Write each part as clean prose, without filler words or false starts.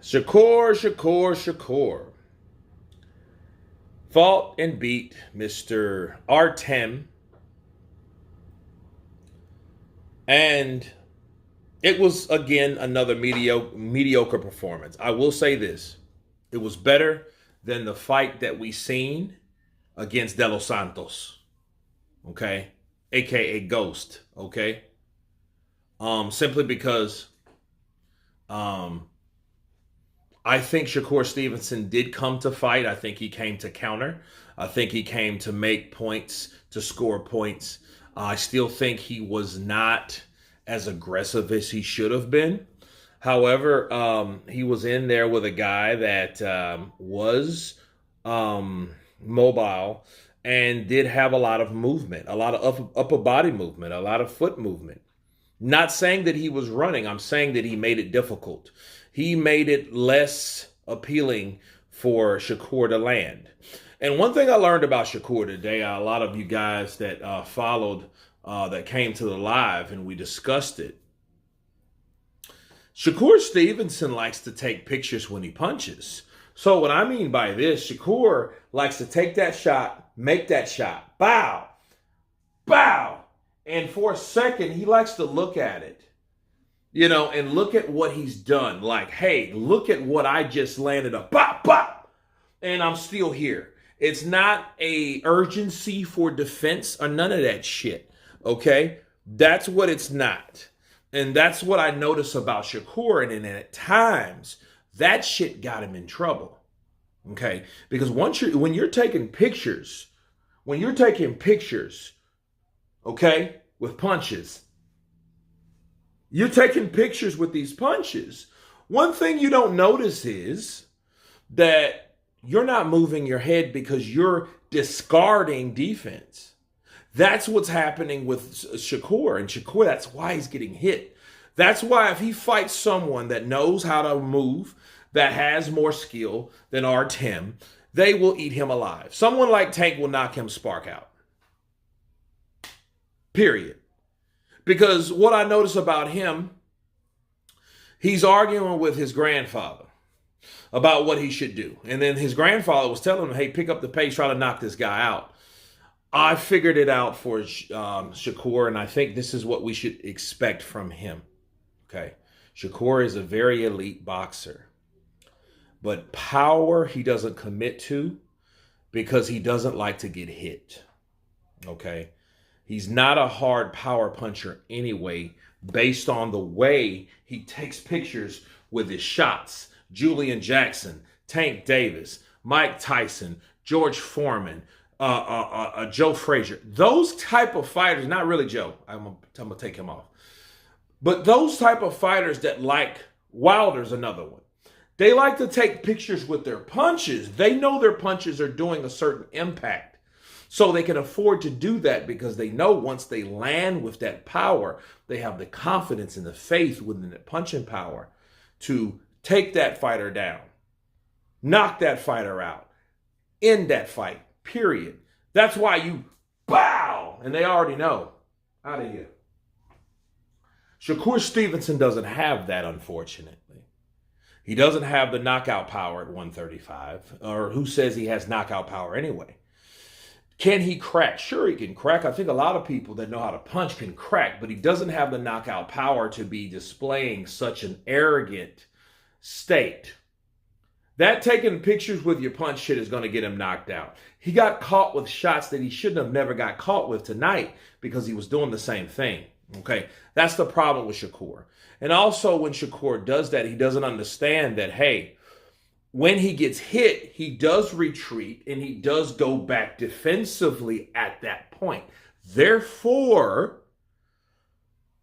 Shakur. Fought and beat Mr. Artem. And it was, again, another mediocre performance. I will say this. It was better than the fight that we seen against De Los Santos. Okay? AKA Ghost. Okay? Simply because I think Shakur Stevenson did come to fight. I think he came to counter. I think he came to make points, to score points. I still think he was not as aggressive as he should have been. However, he was in there with a guy that was mobile and did have a lot of movement, a lot of upper body movement, a lot of foot movement. Not saying that he was running. I'm saying that he made it difficult. He made it less appealing for Shakur to land. And one thing I learned about Shakur today, a lot of you guys that followed, that came to the live and we discussed it. Shakur Stevenson likes to take pictures when he punches. So what I mean by this, Shakur likes to take that shot, make that shot, bow, bow. And for a second, he likes to look at it, and look at what he's done. Like, hey, look at what I just landed up. Bop, bop. And I'm still here. It's not a urgency for defense or none of that shit. Okay? That's what it's not. And that's what I notice about Shakur. And at times, that shit got him in trouble. Okay? Because when you're taking pictures, okay, with punches, you're taking pictures with these punches. One thing you don't notice is that you're not moving your head because you're discarding defense. That's what's happening with Shakur. And Shakur, that's why he's getting hit. That's why if he fights someone that knows how to move, that has more skill than Artem, they will eat him alive. Someone like Tank will knock him spark out. Period. Because what I notice about him, he's arguing with his grandfather about what he should do. And then his grandfather was telling him, hey, pick up the pace, try to knock this guy out. I figured it out for Shakur, and I think this is what we should expect from him. Okay. Shakur is a very elite boxer. But power he doesn't commit to because he doesn't like to get hit. Okay. He's not a hard power puncher anyway, based on the way he takes pictures with his shots. Julian Jackson, Tank Davis, Mike Tyson, George Foreman, Joe Frazier. Those type of fighters, not really Joe, I'm going to take him off. But those type of fighters that like Wilder's another one. They like to take pictures with their punches. They know their punches are doing a certain impact. So they can afford to do that because they know once they land with that power, they have the confidence and the faith within the punching power to take that fighter down, knock that fighter out, end that fight, period. That's why you bow, and they already know. Out of here. Shakur Stevenson doesn't have that, unfortunately. He doesn't have the knockout power at 135, or who says he has knockout power anyway? Can he crack? Sure, he can crack. I think a lot of people that know how to punch can crack, but he doesn't have the knockout power to be displaying such an arrogant state. That taking pictures with your punch shit is going to get him knocked out. He got caught with shots that he shouldn't have never got caught with tonight because he was doing the same thing. Okay, that's the problem with Shakur. And also when Shakur does that, he doesn't understand that, hey, when he gets hit, he does retreat and he does go back defensively at that point. Therefore,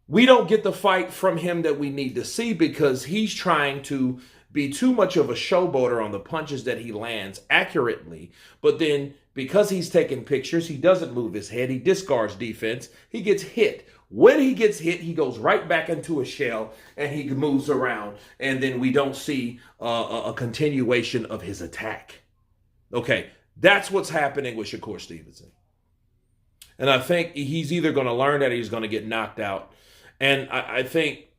we don't get the fight from him that we need to see because he's trying to be too much of a showboater on the punches that he lands accurately. But then because he's taking pictures, he doesn't move his head. He discards defense. He gets hit. When he gets hit, he goes right back into a shell and he moves around. And then we don't see a continuation of his attack. Okay, that's what's happening with Shakur Stevenson. And I think he's either going to learn that or he's going to get knocked out. And I think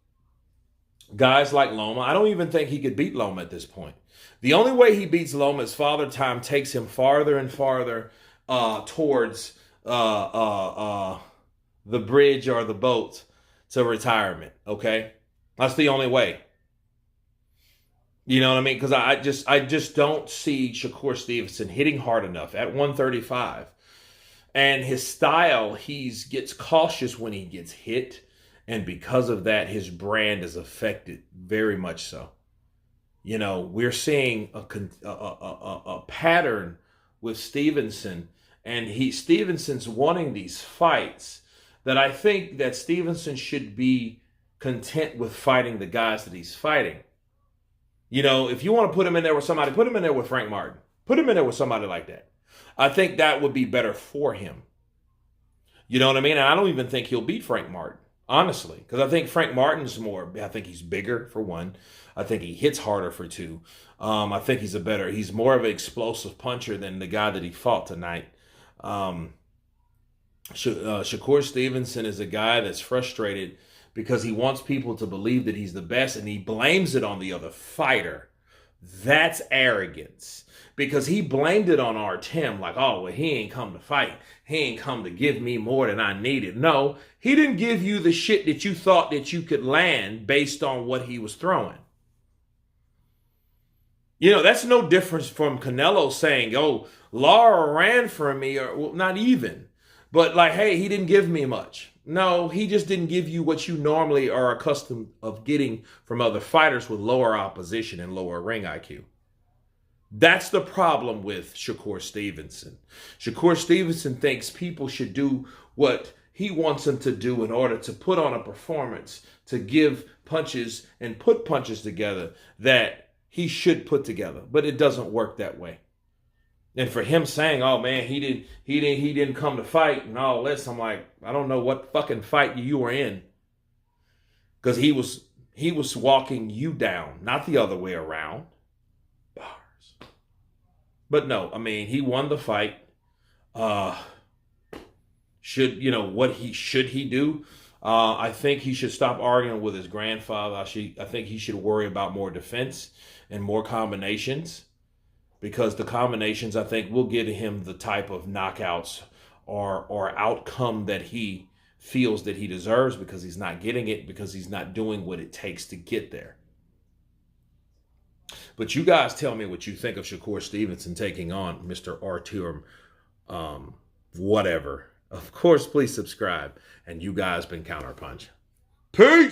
guys like Loma, I don't even think he could beat Loma at this point. The only way he beats Loma is Father Time takes him farther and farther towards the bridge or the boat to retirement. Okay, that's the only way. You know what I mean? Because I just don't see Shakur Stevenson hitting hard enough at 135. And his style, he gets cautious when he gets hit. And because of that, his brand is affected very much so. You know, we're seeing a pattern with Stevenson. And Stevenson's wanting these fights that I think that Stevenson should be content with fighting the guys that he's fighting. You know, if you want to put him in there with somebody, put him in there with Frank Martin. Put him in there with somebody like that. I think that would be better for him. You know what I mean? And I don't even think he'll beat Frank Martin, honestly, because I think Frank Martin's I think he's bigger, for one. I think he hits harder, for two. I think he's more of an explosive puncher than the guy that he fought tonight. Shakur Stevenson is a guy that's frustrated because he wants people to believe that he's the best and he blames it on the other fighter. That's arrogance. Because he blamed it on Artem, like, oh, well, he ain't come to fight. He ain't come to give me more than I needed. No, he didn't give you the shit that you thought that you could land based on what he was throwing. You know, that's no difference from Canelo saying, oh, Lara ran for me, or well, not even. But like, hey, he didn't give me much. No, he just didn't give you what you normally are accustomed of getting from other fighters with lower opposition and lower ring IQ. That's the problem with Shakur Stevenson. Shakur Stevenson thinks people should do what he wants them to do in order to put on a performance, to give punches and put punches together that he should put together. But it doesn't work that way. And for him saying, "Oh man, he didn't come to fight," and all this, I'm like, I don't know what fucking fight you were in, because he was walking you down, not the other way around. Bars. But no, I mean, he won the fight. Should he do? I think he should stop arguing with his grandfather. I think he should worry about more defense and more combinations. Because the combinations, I think, will give him the type of knockouts or outcome that he feels that he deserves, because he's not getting it, because he's not doing what it takes to get there. But you guys tell me what you think of Shakur Stevenson taking on Mr. Artur whatever. Of course, please subscribe. And you guys been Counterpunch. Peace!